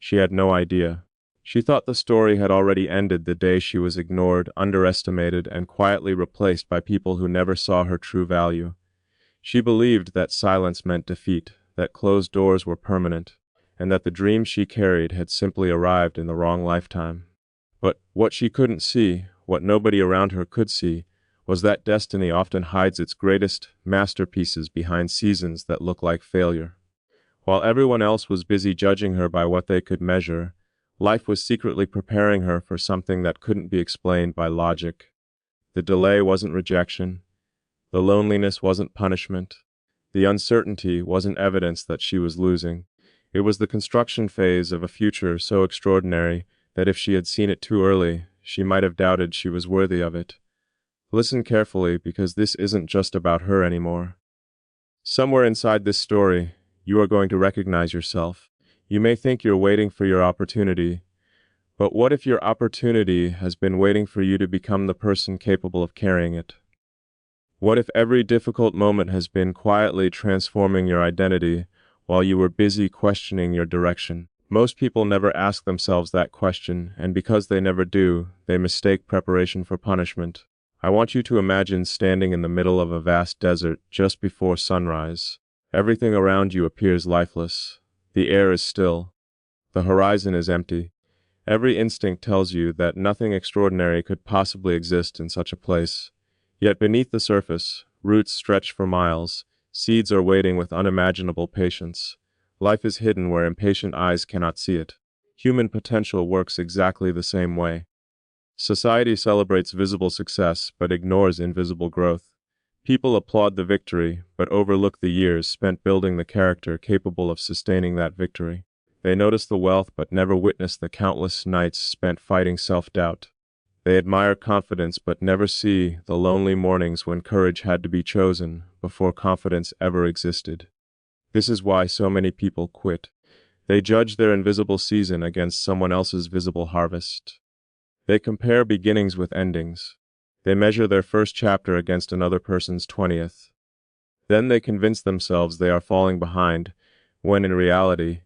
She had no idea. She thought the story had already ended the day she was ignored, underestimated, and quietly replaced by people who never saw her true value. She believed that silence meant defeat, that closed doors were permanent, and that the dream she carried had simply arrived in the wrong lifetime. But what she couldn't see, what nobody around her could see, was that destiny often hides its greatest masterpieces behind seasons that look like failure. While everyone else was busy judging her by what they could measure, life was secretly preparing her for something that couldn't be explained by logic. The delay wasn't rejection. The loneliness wasn't punishment. The uncertainty wasn't evidence that she was losing. It was the construction phase of a future so extraordinary that if she had seen it too early, she might have doubted she was worthy of it. Listen carefully, because this isn't just about her anymore. Somewhere inside this story, you are going to recognize yourself. You may think you're waiting for your opportunity, but what if your opportunity has been waiting for you to become the person capable of carrying it? What if every difficult moment has been quietly transforming your identity while you were busy questioning your direction? Most people never ask themselves that question, and because they never do, they mistake preparation for punishment. I want you to imagine standing in the middle of a vast desert just before sunrise. Everything around you appears lifeless. The air is still. The horizon is empty. Every instinct tells you that nothing extraordinary could possibly exist in such a place. Yet beneath the surface, roots stretch for miles. Seeds are waiting with unimaginable patience. Life is hidden where impatient eyes cannot see it. Human potential works exactly the same way. Society celebrates visible success, but ignores invisible growth. People applaud the victory, but overlook the years spent building the character capable of sustaining that victory. They notice the wealth, but never witness the countless nights spent fighting self-doubt. They admire confidence, but never see the lonely mornings when courage had to be chosen before confidence ever existed. This is why so many people quit. They judge their invisible season against someone else's visible harvest. They compare beginnings with endings. They measure their first chapter against another person's 20th. Then they convince themselves they are falling behind, when in reality,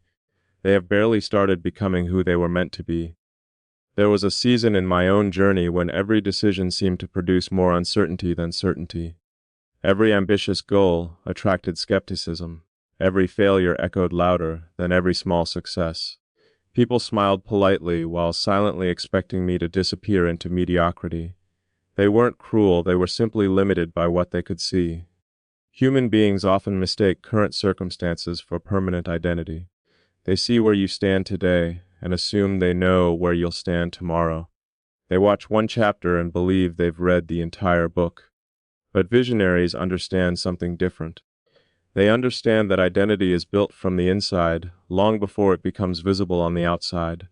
they have barely started becoming who they were meant to be. There was a season in my own journey when every decision seemed to produce more uncertainty than certainty. Every ambitious goal attracted skepticism. Every failure echoed louder than every small success. People smiled politely while silently expecting me to disappear into mediocrity. They weren't cruel, they were simply limited by what they could see. Human beings often mistake current circumstances for permanent identity. They see where you stand today and assume they know where you'll stand tomorrow. They watch one chapter and believe they've read the entire book. But visionaries understand something different. They understand that identity is built from the inside, long before it becomes visible on the outside.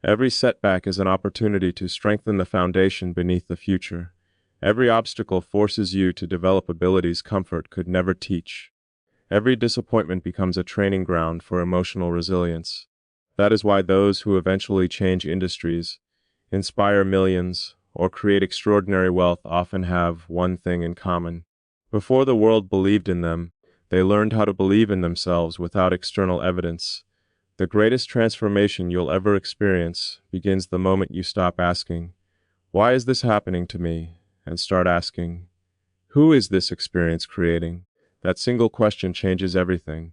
Every setback is an opportunity to strengthen the foundation beneath the future. Every obstacle forces you to develop abilities comfort could never teach. Every disappointment becomes a training ground for emotional resilience. That is why those who eventually change industries, inspire millions, or create extraordinary wealth often have one thing in common. Before the world believed in them, they learned how to believe in themselves without external evidence. The greatest transformation you'll ever experience begins the moment you stop asking, "Why is this happening to me?" and start asking, "Who is this experience creating?" That single question changes everything.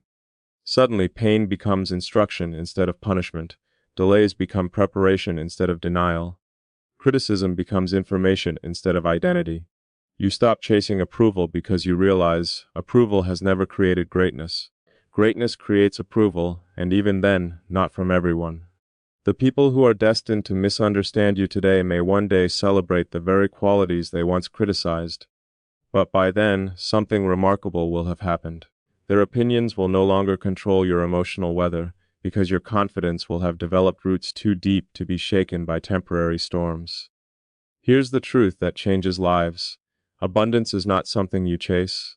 Suddenly, pain becomes instruction instead of punishment. Delays become preparation instead of denial. Criticism becomes information instead of identity. You stop chasing approval because you realize approval has never created greatness. Greatness creates approval, and even then, not from everyone. The people who are destined to misunderstand you today may one day celebrate the very qualities they once criticized. But by then, something remarkable will have happened. Their opinions will no longer control your emotional weather, because your confidence will have developed roots too deep to be shaken by temporary storms. Here's the truth that changes lives. Abundance is not something you chase.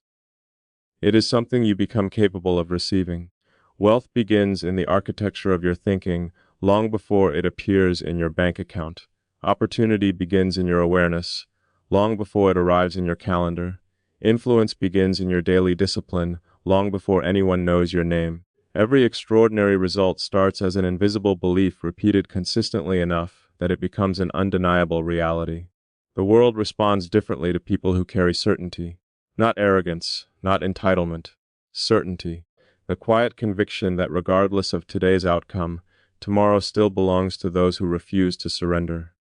It is something you become capable of receiving. Wealth begins in the architecture of your thinking, long before it appears in your bank account. Opportunity begins in your awareness, long before it arrives in your calendar. Influence begins in your daily discipline, long before anyone knows your name. Every extraordinary result starts as an invisible belief repeated consistently enough that it becomes an undeniable reality. The world responds differently to people who carry certainty. Not arrogance, not entitlement. Certainty. The quiet conviction that regardless of today's outcome, tomorrow still belongs to those who refuse to surrender.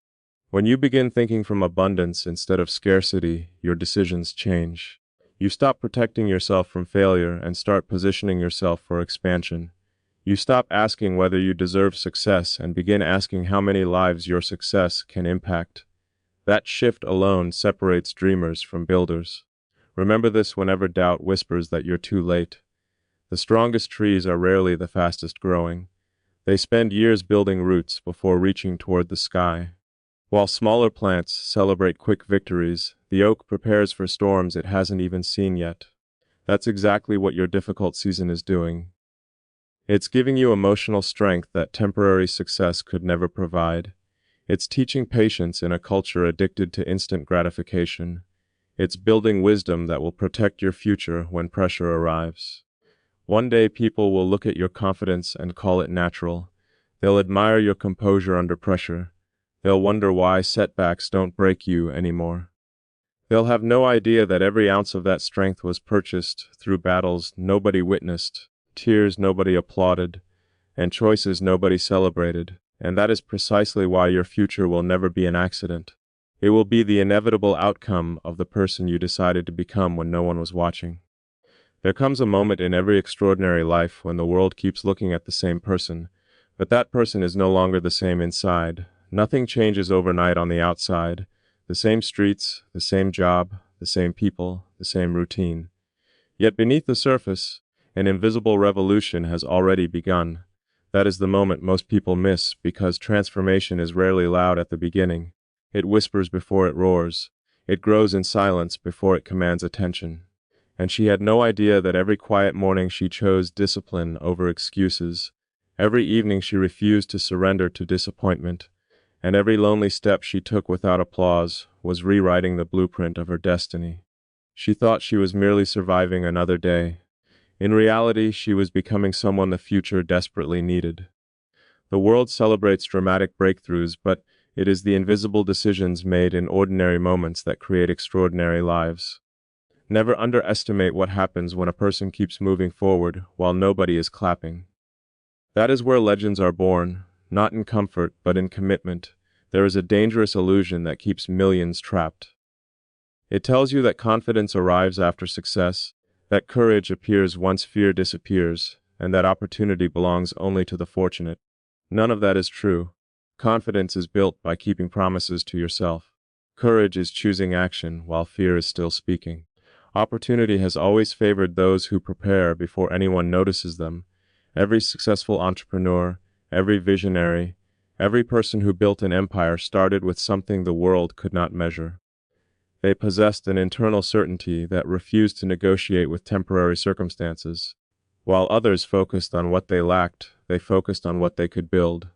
When you begin thinking from abundance instead of scarcity, your decisions change. You stop protecting yourself from failure and start positioning yourself for expansion. You stop asking whether you deserve success and begin asking how many lives your success can impact. That shift alone separates dreamers from builders. Remember this whenever doubt whispers that you're too late. The strongest trees are rarely the fastest growing. They spend years building roots before reaching toward the sky. While smaller plants celebrate quick victories, the oak prepares for storms it hasn't even seen yet. That's exactly what your difficult season is doing. It's giving you emotional strength that temporary success could never provide. It's teaching patience in a culture addicted to instant gratification. It's building wisdom that will protect your future when pressure arrives. One day people will look at your confidence and call it natural. They'll admire your composure under pressure. They'll wonder why setbacks don't break you anymore. They'll have no idea that every ounce of that strength was purchased through battles nobody witnessed, tears nobody applauded, and choices nobody celebrated. And that is precisely why your future will never be an accident. It will be the inevitable outcome of the person you decided to become when no one was watching. There comes a moment in every extraordinary life when the world keeps looking at the same person, but that person is no longer the same inside. Nothing changes overnight on the outside. The same streets, the same job, the same people, the same routine. Yet beneath the surface, an invisible revolution has already begun. That is the moment most people miss because transformation is rarely loud at the beginning. It whispers before it roars. It grows in silence before it commands attention. And she had no idea that every quiet morning she chose discipline over excuses. Every evening she refused to surrender to disappointment. And every lonely step she took without applause was rewriting the blueprint of her destiny. She thought she was merely surviving another day. In reality, she was becoming someone the future desperately needed. The world celebrates dramatic breakthroughs, but it is the invisible decisions made in ordinary moments that create extraordinary lives. Never underestimate what happens when a person keeps moving forward while nobody is clapping. That is where legends are born, not in comfort, but in commitment. There is a dangerous illusion that keeps millions trapped. It tells you that confidence arrives after success, that courage appears once fear disappears, and that opportunity belongs only to the fortunate. None of that is true. Confidence is built by keeping promises to yourself. Courage is choosing action while fear is still speaking. Opportunity has always favored those who prepare before anyone notices them. Every successful entrepreneur, every visionary, every person who built an empire started with something the world could not measure. They possessed an internal certainty that refused to negotiate with temporary circumstances. While others focused on what they lacked, they focused on what they could build.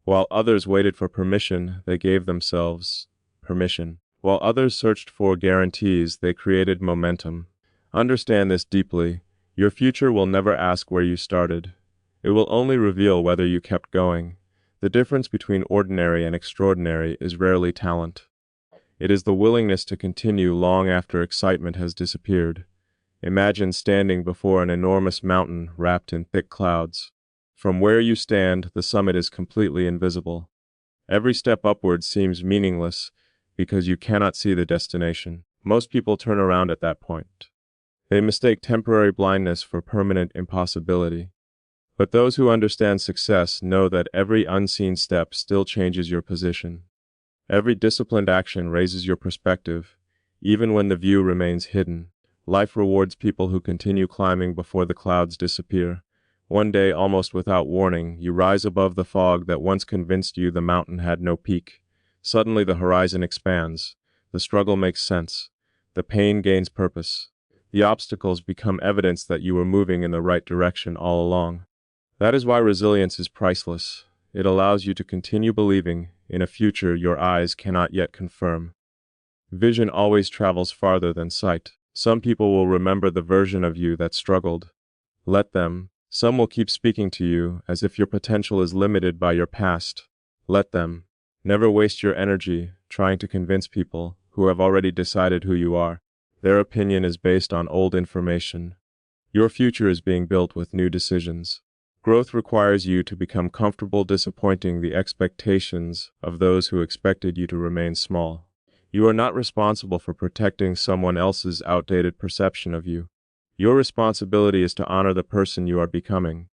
While others waited for permission, they gave themselves permission. While others searched for guarantees, they created momentum. Understand this deeply. Your future will never ask where you started. It will only reveal whether you kept going. The difference between ordinary and extraordinary is rarely talent. It is the willingness to continue long after excitement has disappeared. Imagine standing before an enormous mountain wrapped in thick clouds. From where you stand, the summit is completely invisible. Every step upward seems meaningless because you cannot see the destination. Most people turn around at that point. They mistake temporary blindness for permanent impossibility. But those who understand success know that every unseen step still changes your position. Every disciplined action raises your perspective, even when the view remains hidden. Life rewards people who continue climbing before the clouds disappear. One day, almost without warning, you rise above the fog that once convinced you the mountain had no peak. Suddenly the horizon expands. The struggle makes sense. The pain gains purpose. The obstacles become evidence that you were moving in the right direction all along. That is why resilience is priceless. It allows you to continue believing in a future your eyes cannot yet confirm. Vision always travels farther than sight. Some people will remember the version of you that struggled. Let them. Some will keep speaking to you as if your potential is limited by your past. Let them. Never waste your energy trying to convince people who have already decided who you are. Their opinion is based on old information. Your future is being built with new decisions. Growth requires you to become comfortable disappointing the expectations of those who expected you to remain small. You are not responsible for protecting someone else's outdated perception of you. Your responsibility is to honor the person you are becoming.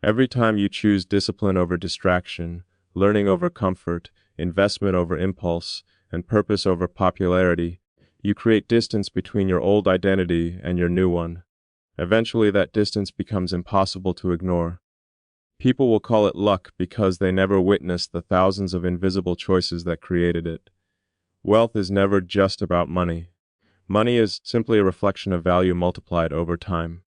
Every time you choose discipline over distraction, learning over comfort, investment over impulse, and purpose over popularity, you create distance between your old identity and your new one. Eventually, that distance becomes impossible to ignore. People will call it luck because they never witnessed the thousands of invisible choices that created it. Wealth is never just about money. Money is simply a reflection of value multiplied over time.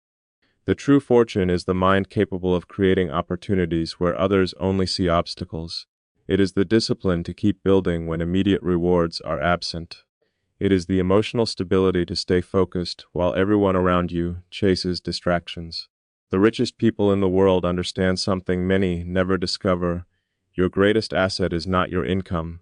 The true fortune is the mind capable of creating opportunities where others only see obstacles. It is the discipline to keep building when immediate rewards are absent. It is the emotional stability to stay focused while everyone around you chases distractions. The richest people in the world understand something many never discover. Your greatest asset is not your income.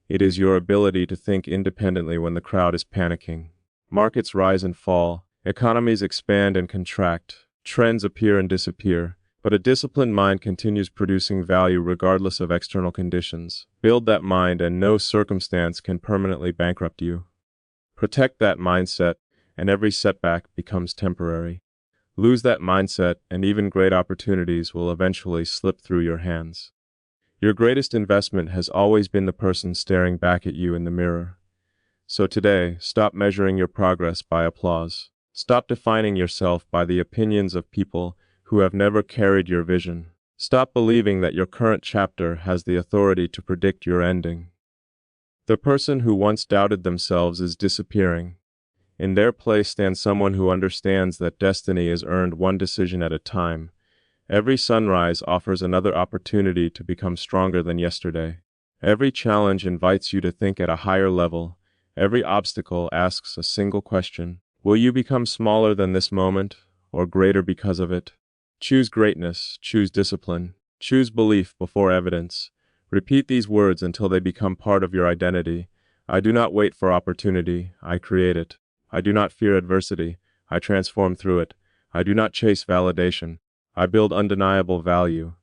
It is your ability to think independently when the crowd is panicking. Markets rise and fall. Economies expand and contract. Trends appear and disappear. But a disciplined mind continues producing value regardless of external conditions. Build that mind and no circumstance can permanently bankrupt you. Protect that mindset, and every setback becomes temporary. Lose that mindset, and even great opportunities will eventually slip through your hands. Your greatest investment has always been the person staring back at you in the mirror. So today, stop measuring your progress by applause. Stop defining yourself by the opinions of people who have never carried your vision. Stop believing that your current chapter has the authority to predict your ending. The person who once doubted themselves is disappearing. In their place stands someone who understands that destiny is earned one decision at a time. Every sunrise offers another opportunity to become stronger than yesterday. Every challenge invites you to think at a higher level. Every obstacle asks a single question. Will you become smaller than this moment, or greater because of it? Choose greatness, choose discipline, choose belief before evidence. Repeat these words until they become part of your identity. I do not wait for opportunity, I create it. I do not fear adversity, I transform through it. I do not chase validation, I build undeniable value.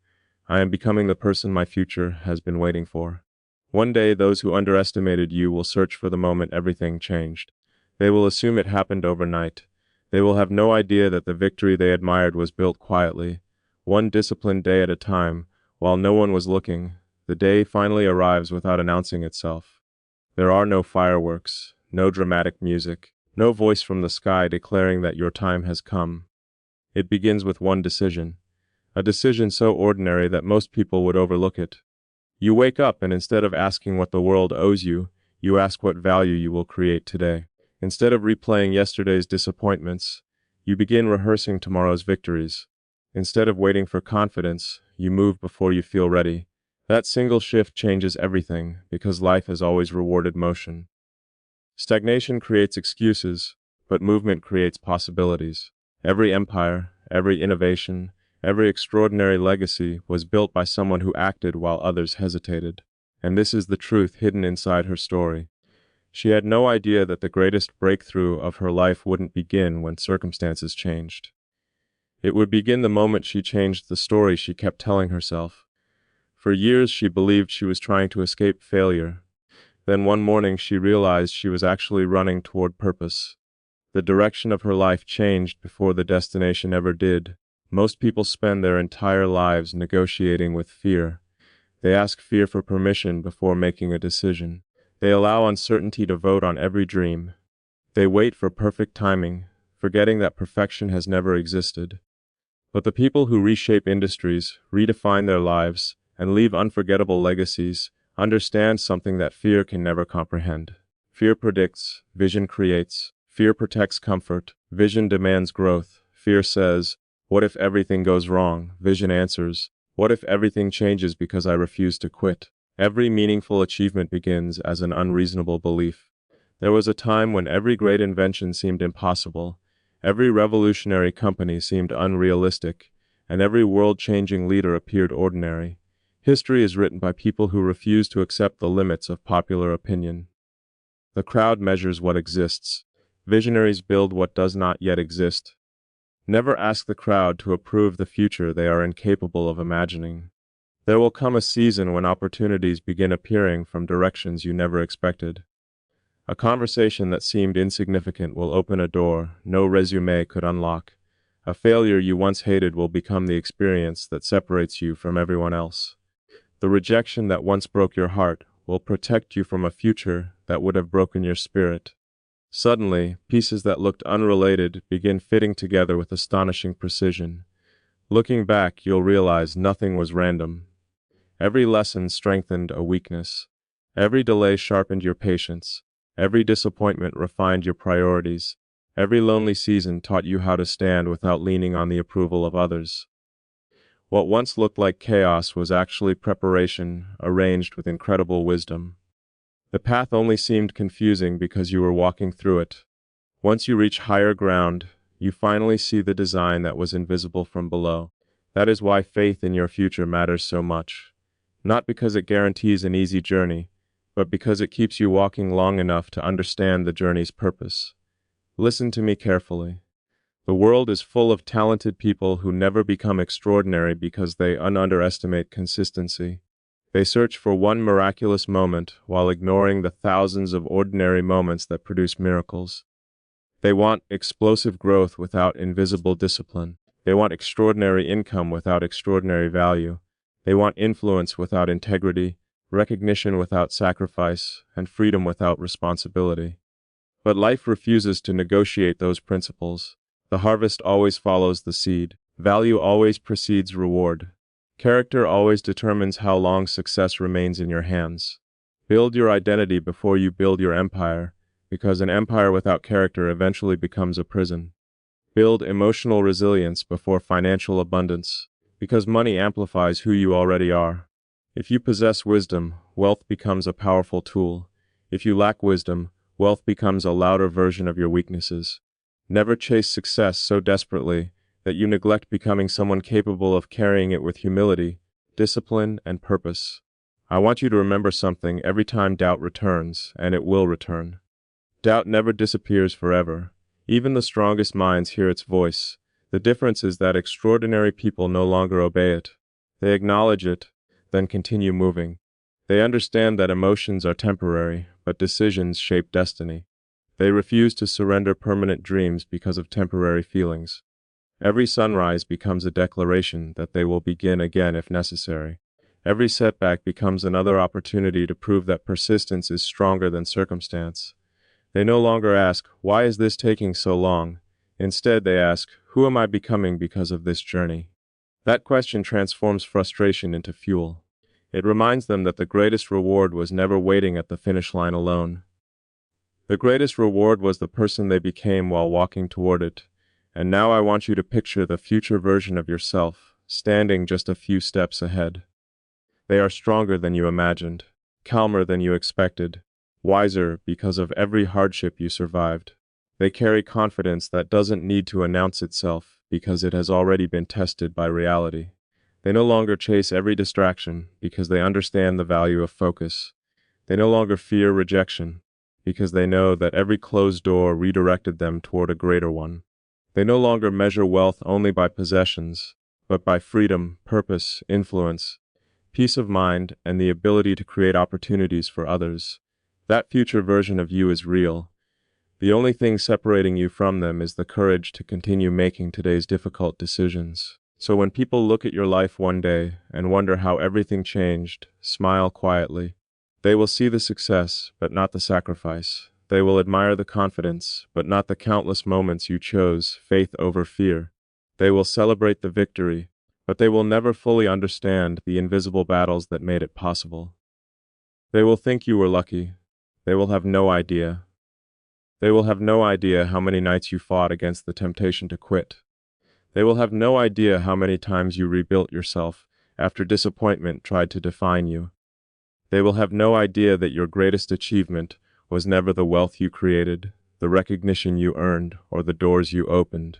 I am becoming the person my future has been waiting for. One day, those who underestimated you will search for the moment everything changed. They will assume it happened overnight. They will have no idea that the victory they admired was built quietly, one disciplined day at a time, while no one was looking. The day finally arrives without announcing itself. There are no fireworks, no dramatic music, no voice from the sky declaring that your time has come. It begins with one decision, a decision so ordinary that most people would overlook it. You wake up and instead of asking what the world owes you, you ask what value you will create today. Instead of replaying yesterday's disappointments, you begin rehearsing tomorrow's victories. Instead of waiting for confidence, you move before you feel ready. That single shift changes everything, because life has always rewarded motion. Stagnation creates excuses, but movement creates possibilities. Every empire, every innovation, every extraordinary legacy was built by someone who acted while others hesitated. And this is the truth hidden inside her story. She had no idea that the greatest breakthrough of her life wouldn't begin when circumstances changed. It would begin the moment she changed the story she kept telling herself. For years she believed she was trying to escape failure. Then one morning she realized she was actually running toward purpose. The direction of her life changed before the destination ever did. Most people spend their entire lives negotiating with fear. They ask fear for permission before making a decision. They allow uncertainty to vote on every dream. They wait for perfect timing, forgetting that perfection has never existed. But the people who reshape industries, redefine their lives, and leave unforgettable legacies understand something that fear can never comprehend. Fear predicts, vision creates. Fear protects comfort, vision demands growth. Fear says, what if everything goes wrong? Vision answers, what if everything changes because I refuse to quit? Every meaningful achievement begins as an unreasonable belief. There was a time when every great invention seemed impossible. Every revolutionary company seemed unrealistic. and every world-changing leader appeared ordinary. History is written by people who refuse to accept the limits of popular opinion. The crowd measures what exists. Visionaries build what does not yet exist. Never ask the crowd to approve the future they are incapable of imagining. There will come a season when opportunities begin appearing from directions you never expected. A conversation that seemed insignificant will open a door no resume could unlock. A failure you once hated will become the experience that separates you from everyone else. The rejection that once broke your heart will protect you from a future that would have broken your spirit. Suddenly, pieces that looked unrelated begin fitting together with astonishing precision. Looking back, you'll realize nothing was random. Every lesson strengthened a weakness. Every delay sharpened your patience. Every disappointment refined your priorities. Every lonely season taught you how to stand without leaning on the approval of others. What once looked like chaos was actually preparation, arranged with incredible wisdom. The path only seemed confusing because you were walking through it. Once you reach higher ground, you finally see the design that was invisible from below. That is why faith in your future matters so much. Not because it guarantees an easy journey, but because it keeps you walking long enough to understand the journey's purpose. Listen to me carefully. The world is full of talented people who never become extraordinary because they underestimate consistency. They search for one miraculous moment while ignoring the thousands of ordinary moments that produce miracles. They want explosive growth without invisible discipline. They want extraordinary income without extraordinary value. They want influence without integrity, recognition without sacrifice, and freedom without responsibility. But life refuses to negotiate those principles. The harvest always follows the seed. Value always precedes reward. Character always determines how long success remains in your hands. Build your identity before you build your empire, because an empire without character eventually becomes a prison. Build emotional resilience before financial abundance, because money amplifies who you already are. If you possess wisdom, wealth becomes a powerful tool. If you lack wisdom, wealth becomes a louder version of your weaknesses. Never chase success so desperately that you neglect becoming someone capable of carrying it with humility, discipline, and purpose. I want you to remember something every time doubt returns, and it will return. Doubt never disappears forever. Even the strongest minds hear its voice. The difference is that extraordinary people no longer obey it. They acknowledge it, then continue moving. They understand that emotions are temporary, but decisions shape destiny. They refuse to surrender permanent dreams because of temporary feelings. Every sunrise becomes a declaration that they will begin again if necessary. Every setback becomes another opportunity to prove that persistence is stronger than circumstance. They no longer ask, "Why is this taking so long?" Instead, they ask, "Who am I becoming because of this journey?" That question transforms frustration into fuel. It reminds them that the greatest reward was never waiting at the finish line alone. The greatest reward was the person they became while walking toward it. And now I want you to picture the future version of yourself, standing just a few steps ahead. They are stronger than you imagined, calmer than you expected, wiser because of every hardship you survived. They carry confidence that doesn't need to announce itself because it has already been tested by reality. They no longer chase every distraction because they understand the value of focus. They no longer fear rejection because they know that every closed door redirected them toward a greater one. They no longer measure wealth only by possessions, but by freedom, purpose, influence, peace of mind, and the ability to create opportunities for others. That future version of you is real. The only thing separating you from them is the courage to continue making today's difficult decisions. So when people look at your life one day and wonder how everything changed, smile quietly. They will see the success, but not the sacrifice. They will admire the confidence, but not the countless moments you chose faith over fear. They will celebrate the victory, but they will never fully understand the invisible battles that made it possible. They will think you were lucky. They will have no idea. They will have no idea how many nights you fought against the temptation to quit. They will have no idea how many times you rebuilt yourself after disappointment tried to define you. They will have no idea that your greatest achievement was never the wealth you created, the recognition you earned, or the doors you opened.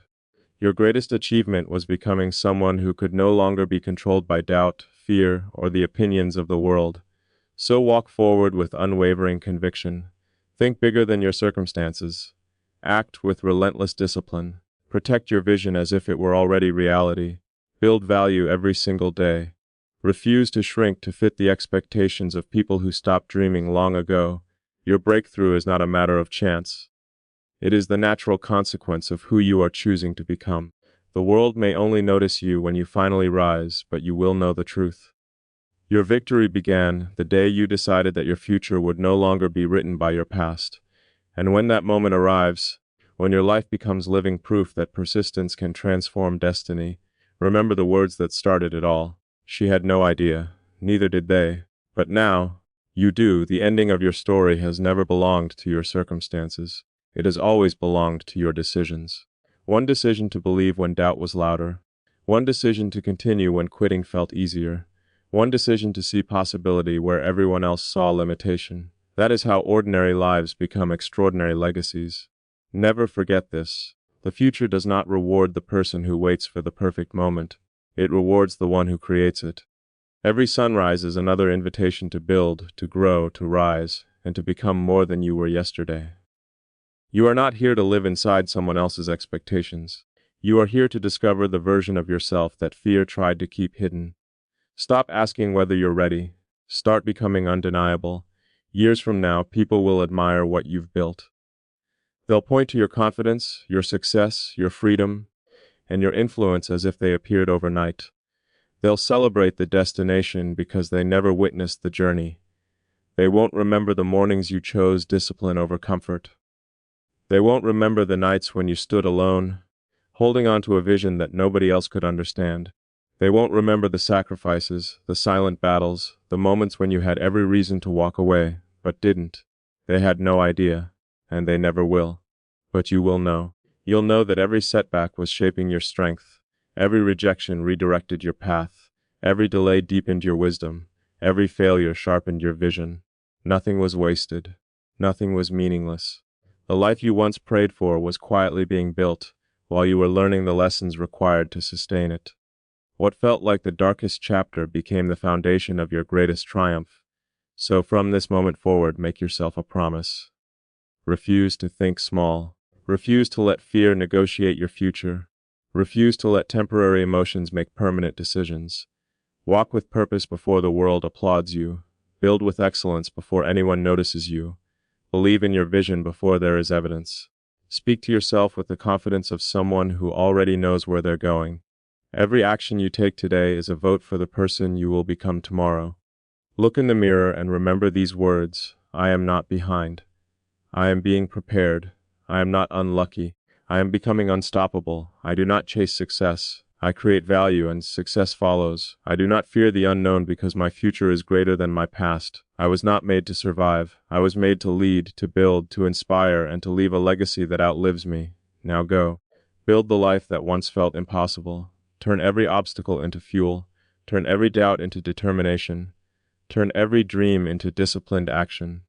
Your greatest achievement was becoming someone who could no longer be controlled by doubt, fear, or the opinions of the world. So walk forward with unwavering conviction. Think bigger than your circumstances. Act with relentless discipline. Protect your vision as if it were already reality. Build value every single day. Refuse to shrink to fit the expectations of people who stopped dreaming long ago. Your breakthrough is not a matter of chance. It is the natural consequence of who you are choosing to become. The world may only notice you when you finally rise, but you will know the truth. Your victory began the day you decided that your future would no longer be written by your past. And when that moment arrives, when your life becomes living proof that persistence can transform destiny, remember the words that started it all. She had no idea, neither did they. But now, you do. The ending of your story has never belonged to your circumstances. It has always belonged to your decisions. One decision to believe when doubt was louder. One decision to continue when quitting felt easier. One decision to see possibility where everyone else saw limitation. That is how ordinary lives become extraordinary legacies. Never forget this. The future does not reward the person who waits for the perfect moment. It rewards the one who creates it. Every sunrise is another invitation to build, to grow, to rise, and to become more than you were yesterday. You are not here to live inside someone else's expectations. You are here to discover the version of yourself that fear tried to keep hidden. Stop asking whether you're ready. Start becoming undeniable. Years from now, people will admire what you've built. They'll point to your confidence, your success, your freedom, and your influence as if they appeared overnight. They'll celebrate the destination because they never witnessed the journey. They won't remember the mornings you chose discipline over comfort. They won't remember the nights when you stood alone, holding on to a vision that nobody else could understand. They won't remember the sacrifices, the silent battles, the moments when you had every reason to walk away, but didn't. They had no idea, and they never will. But you will know. You'll know that every setback was shaping your strength. Every rejection redirected your path. Every delay deepened your wisdom. Every failure sharpened your vision. Nothing was wasted. Nothing was meaningless. The life you once prayed for was quietly being built, while you were learning the lessons required to sustain it. What felt like the darkest chapter became the foundation of your greatest triumph. So from this moment forward, make yourself a promise. Refuse to think small. Refuse to let fear negotiate your future. Refuse to let temporary emotions make permanent decisions. Walk with purpose before the world applauds you. Build with excellence before anyone notices you. Believe in your vision before there is evidence. Speak to yourself with the confidence of someone who already knows where they're going. Every action you take today is a vote for the person you will become tomorrow. Look in the mirror and remember these words: I am not behind. I am being prepared. I am not unlucky. I am becoming unstoppable. I do not chase success. I create value and success follows. I do not fear the unknown because my future is greater than my past. I was not made to survive. I was made to lead, to build, to inspire, and to leave a legacy that outlives me. Now go. Build the life that once felt impossible. Turn every obstacle into fuel. Turn every doubt into determination. Turn every dream into disciplined action.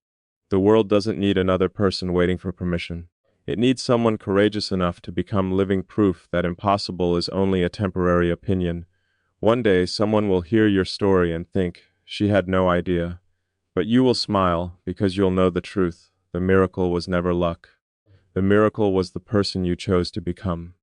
The world doesn't need another person waiting for permission. It needs someone courageous enough to become living proof that impossible is only a temporary opinion. One day, someone will hear your story and think, she had no idea. But you will smile because you'll know the truth. The miracle was never luck. The miracle was the person you chose to become.